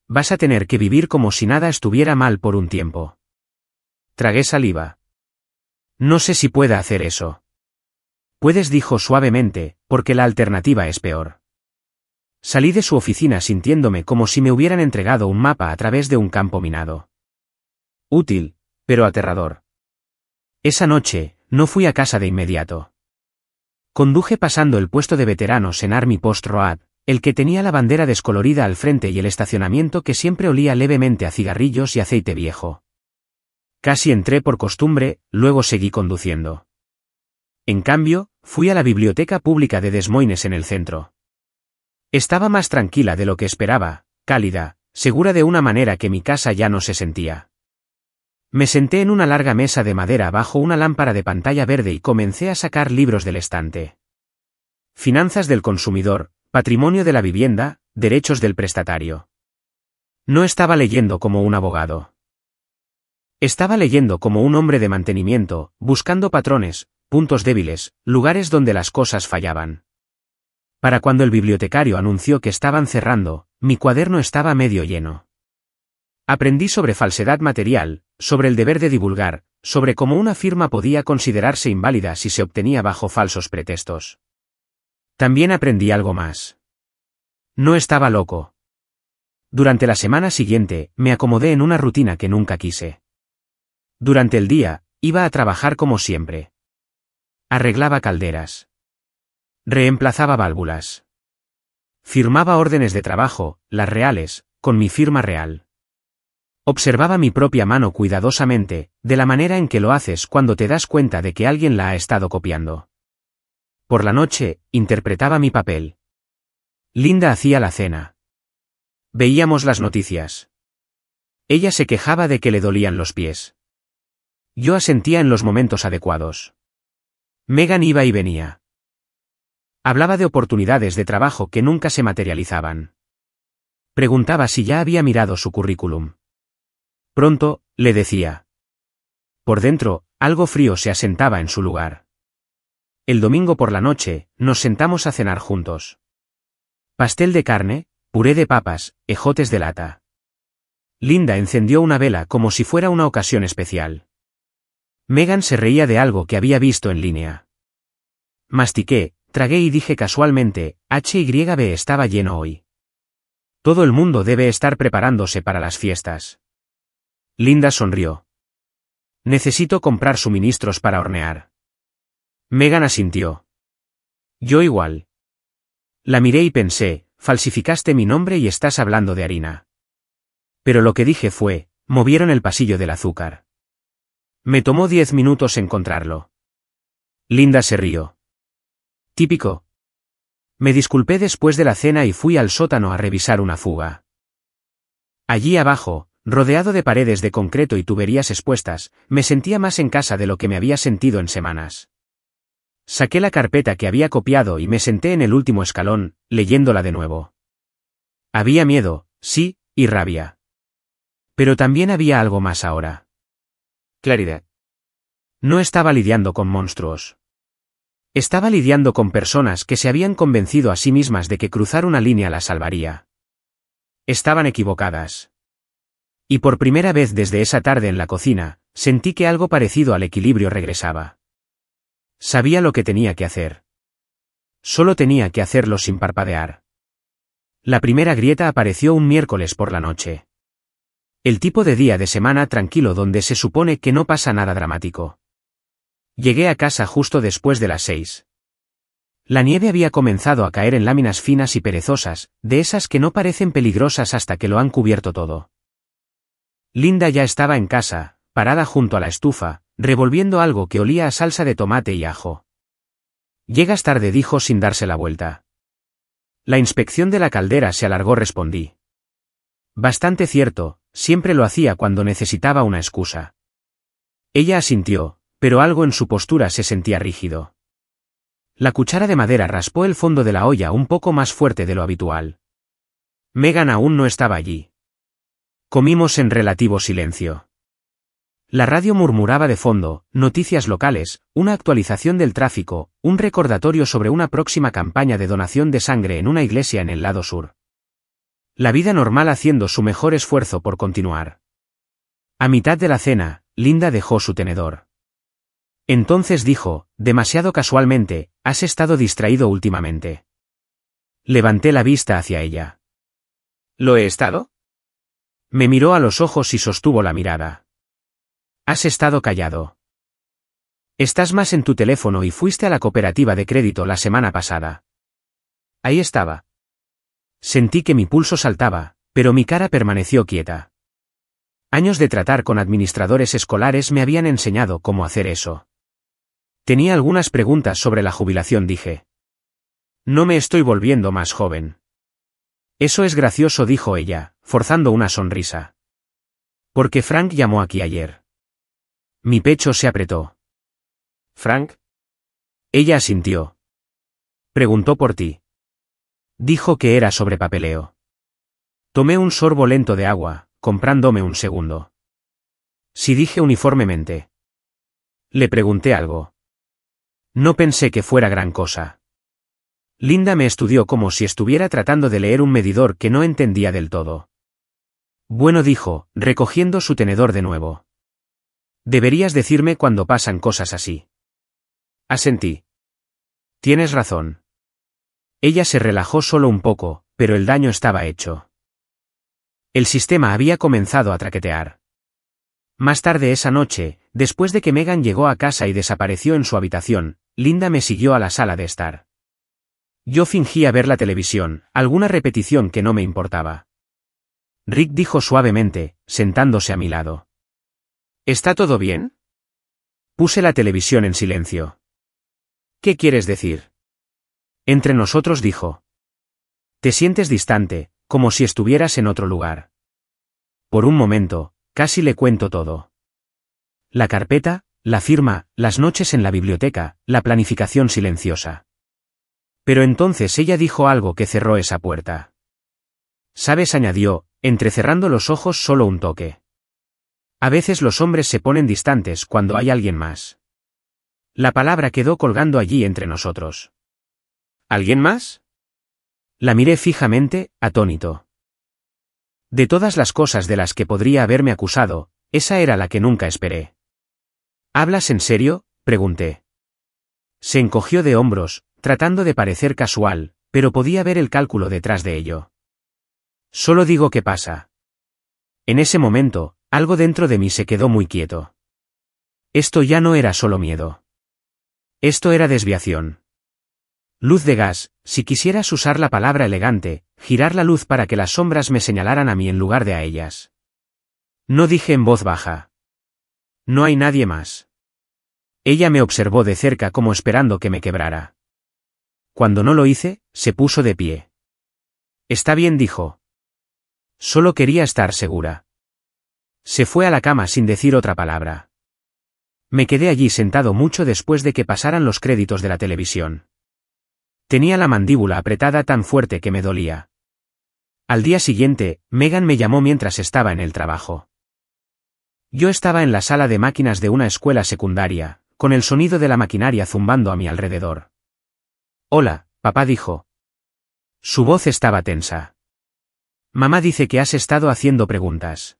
Vas a tener que vivir como si nada estuviera mal por un tiempo. Tragué saliva. No sé si pueda hacer eso. Puedes, dijo suavemente, porque la alternativa es peor. Salí de su oficina sintiéndome como si me hubieran entregado un mapa a través de un campo minado. Útil, pero aterrador. Esa noche, no fui a casa de inmediato. Conduje pasando el puesto de veteranos en Army Post Road, el que tenía la bandera descolorida al frente y el estacionamiento que siempre olía levemente a cigarrillos y aceite viejo. Casi entré por costumbre, luego seguí conduciendo. En cambio, fui a la biblioteca pública de Des Moines en el centro. Estaba más tranquila de lo que esperaba, cálida, segura de una manera que mi casa ya no se sentía. Me senté en una larga mesa de madera bajo una lámpara de pantalla verde y comencé a sacar libros del estante. Finanzas del consumidor, patrimonio de la vivienda, derechos del prestatario. No estaba leyendo como un abogado. Estaba leyendo como un hombre de mantenimiento, buscando patrones, puntos débiles, lugares donde las cosas fallaban. Para cuando el bibliotecario anunció que estaban cerrando, mi cuaderno estaba medio lleno. Aprendí sobre falsedad material, sobre el deber de divulgar, sobre cómo una firma podía considerarse inválida si se obtenía bajo falsos pretextos. También aprendí algo más. No estaba loco. Durante la semana siguiente, me acomodé en una rutina que nunca quise. Durante el día, iba a trabajar como siempre. Arreglaba calderas. Reemplazaba válvulas. Firmaba órdenes de trabajo, las reales, con mi firma real. Observaba mi propia mano cuidadosamente, de la manera en que lo haces cuando te das cuenta de que alguien la ha estado copiando. Por la noche, interpretaba mi papel. Linda hacía la cena. Veíamos las noticias. Ella se quejaba de que le dolían los pies. Yo asentía en los momentos adecuados. Megan iba y venía. Hablaba de oportunidades de trabajo que nunca se materializaban. Preguntaba si ya había mirado su currículum. Pronto, le decía. Por dentro, algo frío se asentaba en su lugar. El domingo por la noche, nos sentamos a cenar juntos. Pastel de carne, puré de papas, ejotes de lata. Linda encendió una vela como si fuera una ocasión especial. Megan se reía de algo que había visto en línea. Mastiqué, tragué y dije casualmente, HYB estaba lleno hoy. Todo el mundo debe estar preparándose para las fiestas. Linda sonrió. Necesito comprar suministros para hornear. Megan asintió. Yo igual. La miré y pensé, falsificaste mi nombre y estás hablando de harina. Pero lo que dije fue, movieron el pasillo del azúcar. Me tomó 10 minutos encontrarlo. Linda se rió. Típico. Me disculpé después de la cena y fui al sótano a revisar una fuga. Allí abajo, rodeado de paredes de concreto y tuberías expuestas, me sentía más en casa de lo que me había sentido en semanas. Saqué la carpeta que había copiado y me senté en el último escalón, leyéndola de nuevo. Había miedo, sí, y rabia. Pero también había algo más ahora. Claridad. No estaba lidiando con monstruos. Estaba lidiando con personas que se habían convencido a sí mismas de que cruzar una línea las salvaría. Estaban equivocadas. Y por primera vez desde esa tarde en la cocina, sentí que algo parecido al equilibrio regresaba. Sabía lo que tenía que hacer. Solo tenía que hacerlo sin parpadear. La primera grieta apareció un miércoles por la noche. El tipo de día de semana tranquilo donde se supone que no pasa nada dramático. Llegué a casa justo después de las 6. La nieve había comenzado a caer en láminas finas y perezosas, de esas que no parecen peligrosas hasta que lo han cubierto todo. Linda ya estaba en casa, parada junto a la estufa, revolviendo algo que olía a salsa de tomate y ajo. Llegas tarde, dijo sin darse la vuelta. La inspección de la caldera se alargó, respondí. Bastante cierto, siempre lo hacía cuando necesitaba una excusa. Ella asintió, pero algo en su postura se sentía rígido. La cuchara de madera raspó el fondo de la olla un poco más fuerte de lo habitual. Megan aún no estaba allí. Comimos en relativo silencio. La radio murmuraba de fondo, noticias locales, una actualización del tráfico, un recordatorio sobre una próxima campaña de donación de sangre en una iglesia en el lado sur. La vida normal haciendo su mejor esfuerzo por continuar. A mitad de la cena, Linda dejó su tenedor. Entonces dijo, demasiado casualmente, ¿has estado distraído últimamente? Levanté la vista hacia ella. ¿Lo he estado? Me miró a los ojos y sostuvo la mirada. Has estado callado. Estás más en tu teléfono y fuiste a la cooperativa de crédito la semana pasada. Ahí estaba. Sentí que mi pulso saltaba, pero mi cara permaneció quieta. Años de tratar con administradores escolares me habían enseñado cómo hacer eso. Tenía algunas preguntas sobre la jubilación, dije. No me estoy volviendo más joven. Eso es gracioso, dijo ella, forzando una sonrisa. Porque Frank llamó aquí ayer. Mi pecho se apretó. ¿Frank? Ella asintió. Preguntó por ti. Dijo que era sobre papeleo. Tomé un sorbo lento de agua, comprándome un segundo. Sí, dije uniformemente. Le pregunté algo. No pensé que fuera gran cosa. Linda me estudió como si estuviera tratando de leer un medidor que no entendía del todo. Bueno, dijo, recogiendo su tenedor de nuevo. Deberías decirme cuando pasan cosas así. Asentí. Tienes razón. Ella se relajó solo un poco, pero el daño estaba hecho. El sistema había comenzado a traquetear. Más tarde esa noche, después de que Megan llegó a casa y desapareció en su habitación, Linda me siguió a la sala de estar. Yo fingía ver la televisión, alguna repetición que no me importaba. Rick dijo suavemente, sentándose a mi lado. ¿Está todo bien? Puse la televisión en silencio. ¿Qué quieres decir? Entre nosotros, dijo. Te sientes distante, como si estuvieras en otro lugar. Por un momento, casi le cuento todo. La carpeta, la firma, las noches en la biblioteca, la planificación silenciosa. Pero entonces ella dijo algo que cerró esa puerta. ¿Sabes?, añadió, entrecerrando los ojos solo un toque. A veces los hombres se ponen distantes cuando hay alguien más. La palabra quedó colgando allí entre nosotros. ¿Alguien más? La miré fijamente, atónito. De todas las cosas de las que podría haberme acusado, esa era la que nunca esperé. ¿Hablas en serio?, pregunté. Se encogió de hombros, tratando de parecer casual, pero podía ver el cálculo detrás de ello. Solo digo qué pasa. En ese momento, algo dentro de mí se quedó muy quieto. Esto ya no era solo miedo. Esto era desviación. Luz de gas, si quisieras usar la palabra elegante, girar la luz para que las sombras me señalaran a mí en lugar de a ellas. No dije en voz baja. No hay nadie más. Ella me observó de cerca como esperando que me quebrara. Cuando no lo hice, se puso de pie. Está bien, dijo. Solo quería estar segura. Se fue a la cama sin decir otra palabra. Me quedé allí sentado mucho después de que pasaran los créditos de la televisión. Tenía la mandíbula apretada tan fuerte que me dolía. Al día siguiente, Megan me llamó mientras estaba en el trabajo. Yo estaba en la sala de máquinas de una escuela secundaria, con el sonido de la maquinaria zumbando a mi alrededor. Hola, papá, dijo. Su voz estaba tensa. Mamá dice que has estado haciendo preguntas.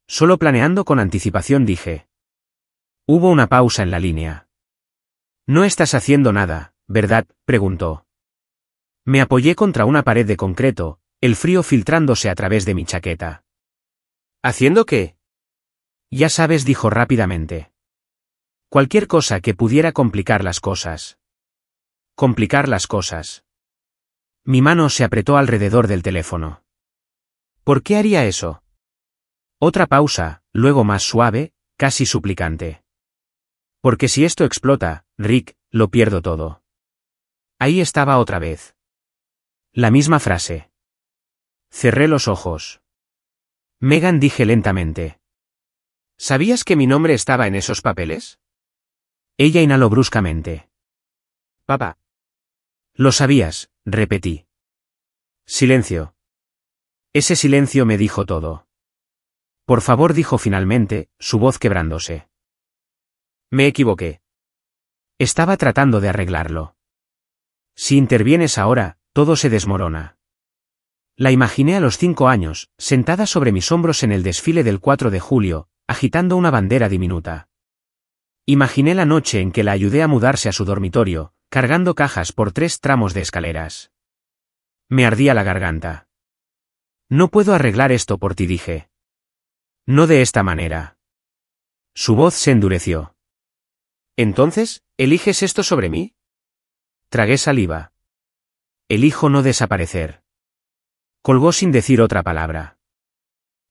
Solo planeando con anticipación, dije. Hubo una pausa en la línea. No estás haciendo nada, ¿verdad?, preguntó. Me apoyé contra una pared de concreto, el frío filtrándose a través de mi chaqueta. ¿Haciendo qué? Ya sabes, dijo rápidamente. Cualquier cosa que pudiera complicar las cosas. Complicar las cosas. Mi mano se apretó alrededor del teléfono. ¿Por qué haría eso? Otra pausa, luego más suave, casi suplicante. Porque si esto explota, Rick, lo pierdo todo. Ahí estaba otra vez. La misma frase. Cerré los ojos. Megan, dije lentamente. ¿Sabías que mi nombre estaba en esos papeles? Ella inhaló bruscamente. Papá. Lo sabías, repetí. Silencio. Ese silencio me dijo todo. Por favor, dijo finalmente, su voz quebrándose. Me equivoqué. Estaba tratando de arreglarlo. Si intervienes ahora, todo se desmorona. La imaginé a los 5 años, sentada sobre mis hombros en el desfile del 4 de julio, agitando una bandera diminuta. Imaginé la noche en que la ayudé a mudarse a su dormitorio, cargando cajas por 3 tramos de escaleras. Me ardía la garganta. No puedo arreglar esto por ti, dije. No de esta manera. Su voz se endureció. Entonces, ¿eliges esto sobre mí? Tragué saliva. Elijo no desaparecer. Colgó sin decir otra palabra.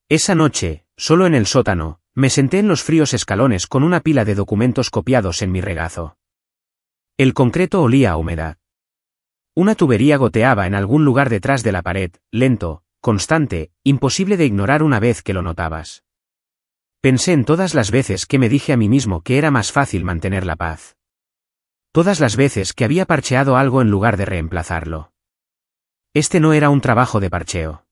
Esa noche, solo en el sótano, me senté en los fríos escalones con una pila de documentos copiados en mi regazo. El concreto olía a humedad. Una tubería goteaba en algún lugar detrás de la pared, lento, constante, imposible de ignorar una vez que lo notabas. Pensé en todas las veces que me dije a mí mismo que era más fácil mantener la paz. Todas las veces que había parcheado algo en lugar de reemplazarlo. Este no era un trabajo de parcheo.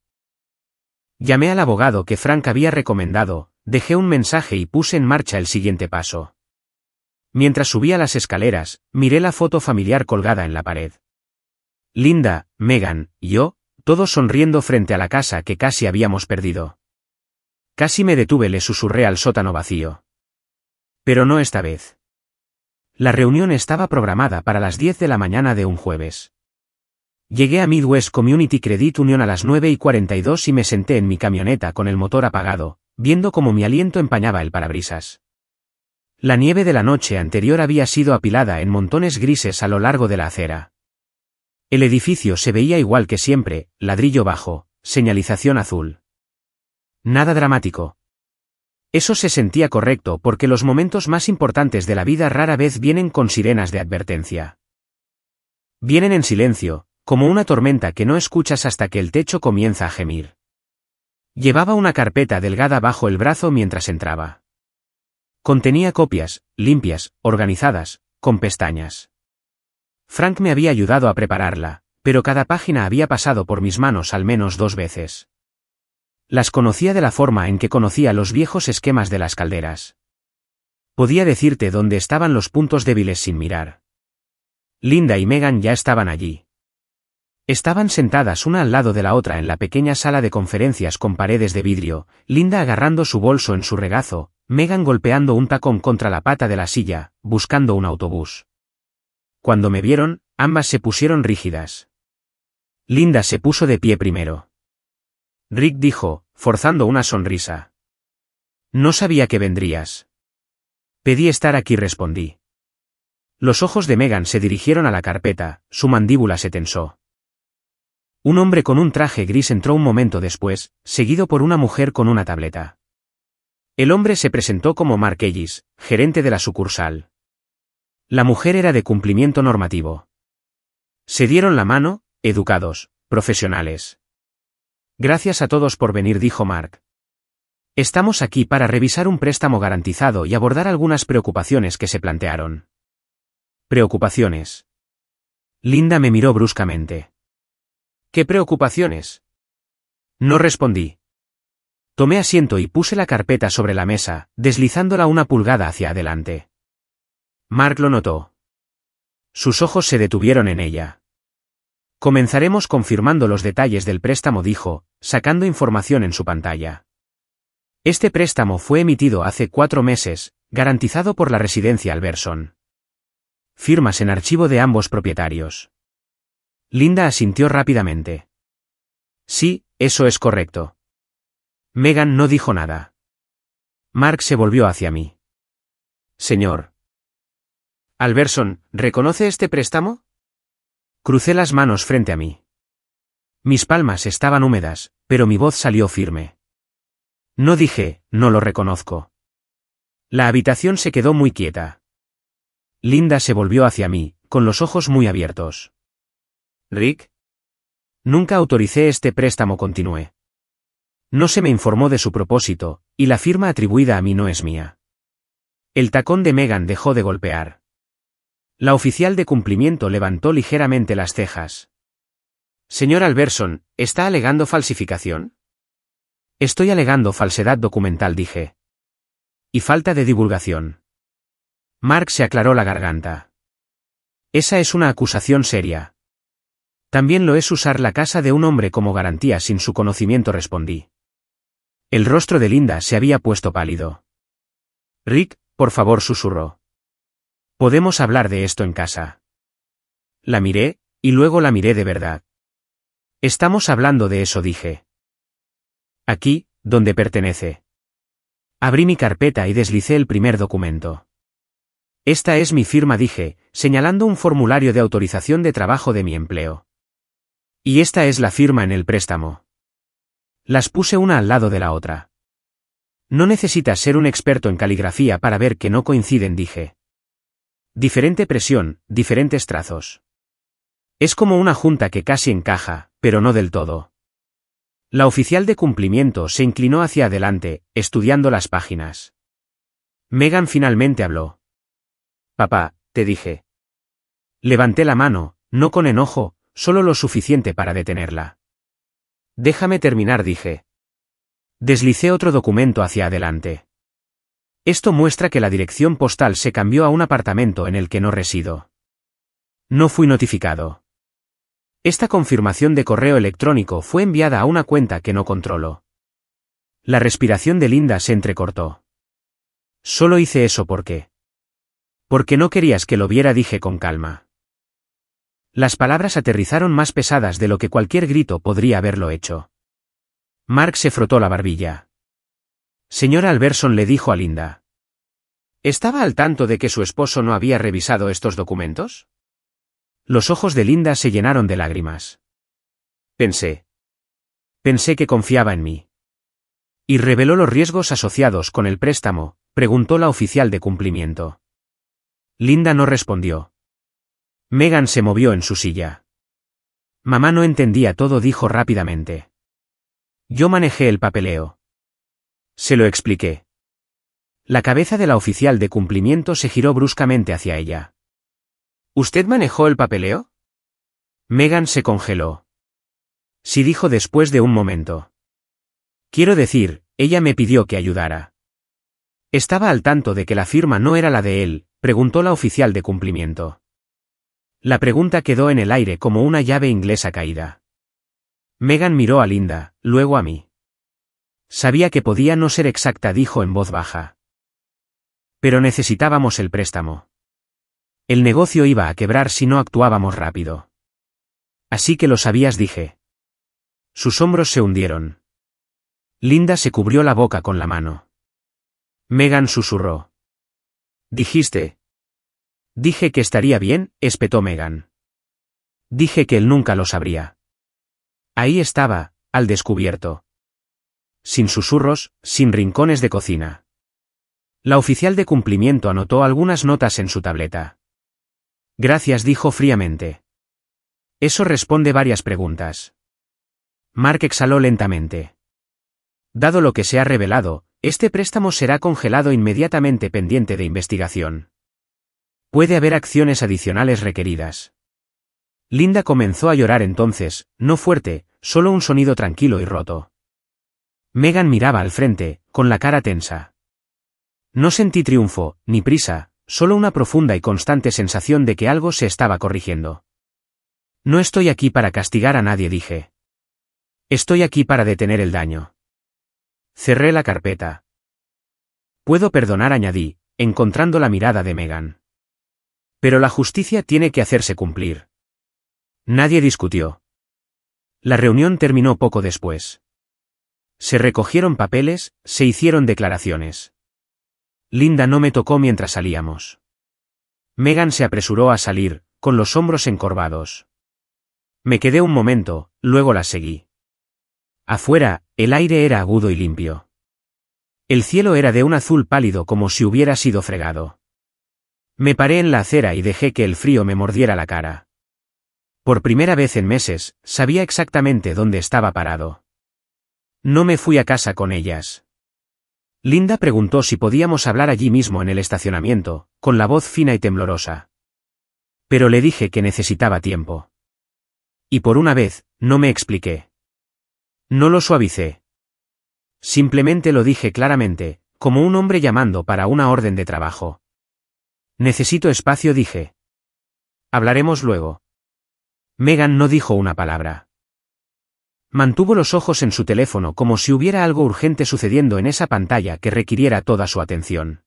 Llamé al abogado que Frank había recomendado, dejé un mensaje y puse en marcha el siguiente paso. Mientras subía las escaleras, miré la foto familiar colgada en la pared. Linda, Megan, y yo, todos sonriendo frente a la casa que casi habíamos perdido. Casi me detuve, le susurré al sótano vacío. Pero no esta vez. La reunión estaba programada para las 10 de la mañana de un jueves. Llegué a Midwest Community Credit Union a las 9:42 y me senté en mi camioneta con el motor apagado, viendo cómo mi aliento empañaba el parabrisas. La nieve de la noche anterior había sido apilada en montones grises a lo largo de la acera. El edificio se veía igual que siempre, ladrillo bajo, señalización azul. Nada dramático. Eso se sentía correcto porque los momentos más importantes de la vida rara vez vienen con sirenas de advertencia. Vienen en silencio, como una tormenta que no escuchas hasta que el techo comienza a gemir. Llevaba una carpeta delgada bajo el brazo mientras entraba. Contenía copias, limpias, organizadas, con pestañas. Frank me había ayudado a prepararla, pero cada página había pasado por mis manos al menos 2 veces. Las conocía de la forma en que conocía los viejos esquemas de las calderas. Podía decirte dónde estaban los puntos débiles sin mirar. Linda y Megan ya estaban allí. Estaban sentadas una al lado de la otra en la pequeña sala de conferencias con paredes de vidrio, Linda agarrando su bolso en su regazo, Megan golpeando un tacón contra la pata de la silla, buscando un autobús. Cuando me vieron, ambas se pusieron rígidas. Linda se puso de pie primero. Rick dijo, forzando una sonrisa. No sabía que vendrías. Pedí estar aquí, respondí. Los ojos de Megan se dirigieron a la carpeta, su mandíbula se tensó. Un hombre con un traje gris entró un momento después, seguido por una mujer con una tableta. El hombre se presentó como Mark Ellis, gerente de la sucursal. La mujer era de cumplimiento normativo. Se dieron la mano, educados, profesionales. Gracias a todos por venir, dijo Mark. Estamos aquí para revisar un préstamo garantizado y abordar algunas preocupaciones que se plantearon. ¿Preocupaciones? Linda me miró bruscamente. ¿Qué preocupaciones? No respondí. Tomé asiento y puse la carpeta sobre la mesa, deslizándola 1 pulgada hacia adelante. Mark lo notó. Sus ojos se detuvieron en ella. Comenzaremos confirmando los detalles del préstamo, dijo, sacando información en su pantalla. Este préstamo fue emitido hace 4 meses, garantizado por la residencia Alberson. Firmas en archivo de ambos propietarios. Linda asintió rápidamente. Sí, eso es correcto. Megan no dijo nada. Mark se volvió hacia mí. Señor Alberson, ¿reconoce este préstamo? Crucé las manos frente a mí. Mis palmas estaban húmedas, pero mi voz salió firme. No dije, no lo reconozco. La habitación se quedó muy quieta. Linda se volvió hacia mí, con los ojos muy abiertos. Rick. Nunca autoricé este préstamo, continué. No se me informó de su propósito, y la firma atribuida a mí no es mía. El tacón de Megan dejó de golpear. La oficial de cumplimiento levantó ligeramente las cejas. Señor Alberson, ¿está alegando falsificación? Estoy alegando falsedad documental, dije. Y falta de divulgación. Mark se aclaró la garganta. Esa es una acusación seria. También lo es usar la casa de un hombre como garantía sin su conocimiento, respondí. El rostro de Linda se había puesto pálido. Rick, por favor, susurró. Podemos hablar de esto en casa. La miré, y luego la miré de verdad. Estamos hablando de eso, dije. Aquí, donde pertenece. Abrí mi carpeta y deslicé el primer documento. Esta es mi firma, dije, señalando un formulario de autorización de trabajo de mi empleo. Y esta es la firma en el préstamo. Las puse una al lado de la otra. No necesitas ser un experto en caligrafía para ver que no coinciden, dije. Diferente presión, diferentes trazos. Es como una junta que casi encaja, pero no del todo. La oficial de cumplimiento se inclinó hacia adelante, estudiando las páginas. Megan finalmente habló. Papá, te dije. Levanté la mano, no con enojo, solo lo suficiente para detenerla. Déjame terminar, dije. Deslicé otro documento hacia adelante. Esto muestra que la dirección postal se cambió a un apartamento en el que no resido. No fui notificado. Esta confirmación de correo electrónico fue enviada a una cuenta que no controlo. La respiración de Linda se entrecortó. Solo hice eso porque no querías que lo viera, dije con calma. Las palabras aterrizaron más pesadas de lo que cualquier grito podría haberlo hecho. Mark se frotó la barbilla. Señora Alberson, le dijo a Linda. ¿Estaba al tanto de que su esposo no había revisado estos documentos? Los ojos de Linda se llenaron de lágrimas. Pensé que confiaba en mí. ¿Y reveló los riesgos asociados con el préstamo?, preguntó la oficial de cumplimiento. Linda no respondió. Megan se movió en su silla. Mamá no entendía todo, dijo rápidamente. Yo manejé el papeleo. Se lo expliqué. La cabeza de la oficial de cumplimiento se giró bruscamente hacia ella. ¿Usted manejó el papeleo? Megan se congeló. Sí, dijo después de un momento. Quiero decir, ella me pidió que ayudara. ¿Estaba al tanto de que la firma no era la de él?, preguntó la oficial de cumplimiento. La pregunta quedó en el aire como una llave inglesa caída. Megan miró a Linda, luego a mí. Sabía que podía no ser exacta, dijo en voz baja. Pero necesitábamos el préstamo. El negocio iba a quebrar si no actuábamos rápido. Así que lo sabías, dije. Sus hombros se hundieron. Linda se cubrió la boca con la mano. Megan susurró. Dijiste. Dije que estaría bien, espetó Megan. Dije que él nunca lo sabría. Ahí estaba, al descubierto. Sin susurros, sin rincones de cocina. La oficial de cumplimiento anotó algunas notas en su tableta. Gracias, dijo fríamente. Eso responde varias preguntas. Mark exhaló lentamente. Dado lo que se ha revelado, este préstamo será congelado inmediatamente pendiente de investigación. Puede haber acciones adicionales requeridas. Linda comenzó a llorar entonces, no fuerte, solo un sonido tranquilo y roto. Megan miraba al frente, con la cara tensa. No sentí triunfo, ni prisa, solo una profunda y constante sensación de que algo se estaba corrigiendo. No estoy aquí para castigar a nadie, dije. Estoy aquí para detener el daño. Cerré la carpeta. Puedo perdonar, añadí, encontrando la mirada de Megan. Pero la justicia tiene que hacerse cumplir. Nadie discutió. La reunión terminó poco después. Se recogieron papeles, se hicieron declaraciones. Linda no me tocó mientras salíamos. Megan se apresuró a salir, con los hombros encorvados. Me quedé un momento, luego la seguí. Afuera, el aire era agudo y limpio. El cielo era de un azul pálido como si hubiera sido fregado. Me paré en la acera y dejé que el frío me mordiera la cara. Por primera vez en meses, sabía exactamente dónde estaba parado. No me fui a casa con ellas. Linda preguntó si podíamos hablar allí mismo en el estacionamiento, con la voz fina y temblorosa. Pero le dije que necesitaba tiempo. Y por una vez, no me expliqué. No lo suavicé. Simplemente lo dije claramente, como un hombre llamando para una orden de trabajo. Necesito espacio, dije. Hablaremos luego. Megan no dijo una palabra. Mantuvo los ojos en su teléfono como si hubiera algo urgente sucediendo en esa pantalla que requiriera toda su atención.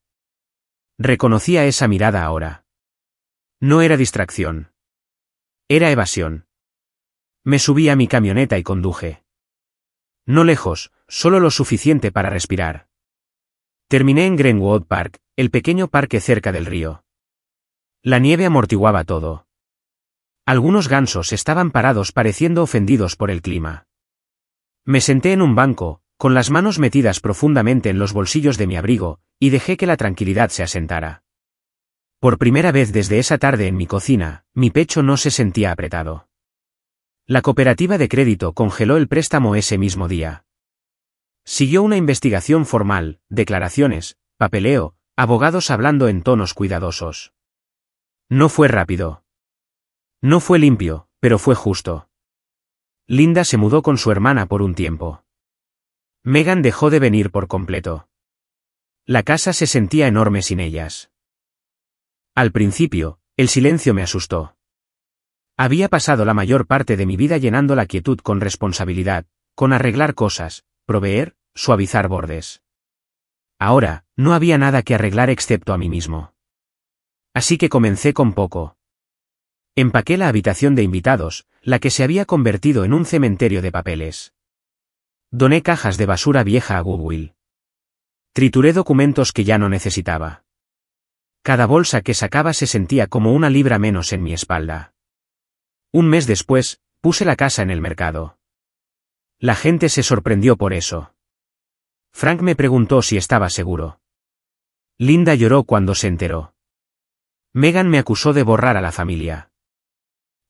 Reconocía esa mirada ahora. No era distracción. Era evasión. Me subí a mi camioneta y conduje. No lejos, solo lo suficiente para respirar. Terminé en Greenwood Park, el pequeño parque cerca del río. La nieve amortiguaba todo. Algunos gansos estaban parados pareciendo ofendidos por el clima. Me senté en un banco, con las manos metidas profundamente en los bolsillos de mi abrigo, y dejé que la tranquilidad se asentara. Por primera vez desde esa tarde en mi cocina, mi pecho no se sentía apretado. La cooperativa de crédito congeló el préstamo ese mismo día. Siguió una investigación formal, declaraciones, papeleo, abogados hablando en tonos cuidadosos. No fue rápido. No fue limpio, pero fue justo. Linda se mudó con su hermana por un tiempo. Megan dejó de venir por completo. La casa se sentía enorme sin ellas. Al principio, el silencio me asustó. Había pasado la mayor parte de mi vida llenando la quietud con responsabilidad, con arreglar cosas, proveer, suavizar bordes. Ahora, no había nada que arreglar excepto a mí mismo. Así que comencé con poco. Empaqué la habitación de invitados, la que se había convertido en un cementerio de papeles. Doné cajas de basura vieja a Goodwill. Trituré documentos que ya no necesitaba. Cada bolsa que sacaba se sentía como una libra menos en mi espalda. Un mes después, puse la casa en el mercado. La gente se sorprendió por eso. Frank me preguntó si estaba seguro. Linda lloró cuando se enteró. Megan me acusó de borrar a la familia.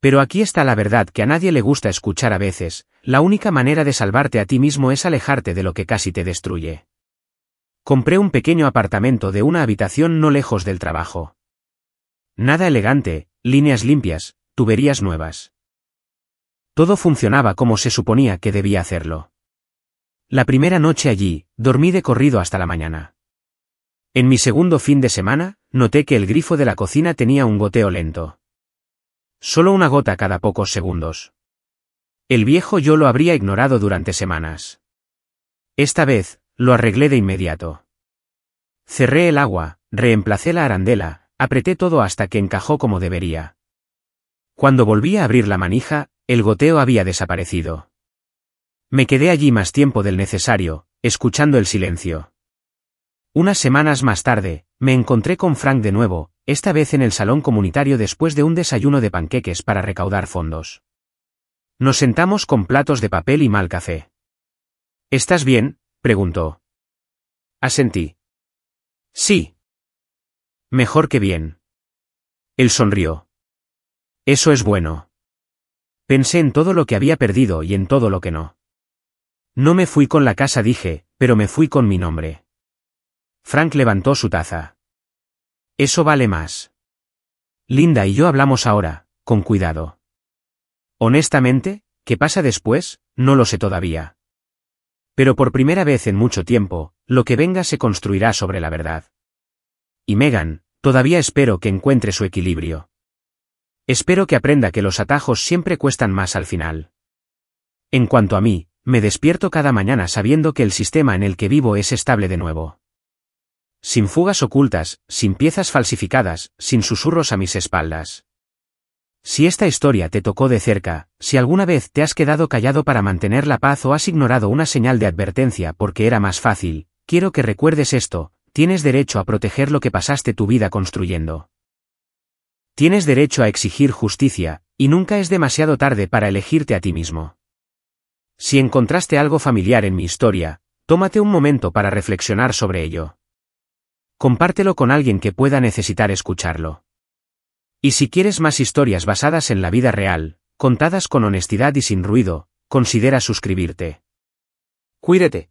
Pero aquí está la verdad que a nadie le gusta escuchar a veces: la única manera de salvarte a ti mismo es alejarte de lo que casi te destruye. Compré un pequeño apartamento de una habitación no lejos del trabajo. Nada elegante, líneas limpias, tuberías nuevas. Todo funcionaba como se suponía que debía hacerlo. La primera noche allí, dormí de corrido hasta la mañana. En mi segundo fin de semana, noté que el grifo de la cocina tenía un goteo lento. Solo una gota cada pocos segundos. El viejo yo lo habría ignorado durante semanas. Esta vez, lo arreglé de inmediato. Cerré el agua, reemplacé la arandela, apreté todo hasta que encajó como debería. Cuando volví a abrir la manija, el goteo había desaparecido. Me quedé allí más tiempo del necesario, escuchando el silencio. Unas semanas más tarde, me encontré con Frank de nuevo, esta vez en el salón comunitario después de un desayuno de panqueques para recaudar fondos. Nos sentamos con platos de papel y mal café. ¿Estás bien?, preguntó. Asentí. Sí. Mejor que bien. Él sonrió. Eso es bueno. Pensé en todo lo que había perdido y en todo lo que no. No me fui con la casa, dije, pero me fui con mi nombre. Frank levantó su taza. Eso vale más. Linda y yo hablamos ahora, con cuidado. Honestamente, ¿qué pasa después? No lo sé todavía. Pero por primera vez en mucho tiempo, lo que venga se construirá sobre la verdad. Y Megan, todavía espero que encuentre su equilibrio. Espero que aprenda que los atajos siempre cuestan más al final. En cuanto a mí, me despierto cada mañana sabiendo que el sistema en el que vivo es estable de nuevo. Sin fugas ocultas, sin piezas falsificadas, sin susurros a mis espaldas. Si esta historia te tocó de cerca, si alguna vez te has quedado callado para mantener la paz o has ignorado una señal de advertencia porque era más fácil, quiero que recuerdes esto: tienes derecho a proteger lo que pasaste tu vida construyendo. Tienes derecho a exigir justicia, y nunca es demasiado tarde para elegirte a ti mismo. Si encontraste algo familiar en mi historia, tómate un momento para reflexionar sobre ello. Compártelo con alguien que pueda necesitar escucharlo. Y si quieres más historias basadas en la vida real, contadas con honestidad y sin ruido, considera suscribirte. Cuídate.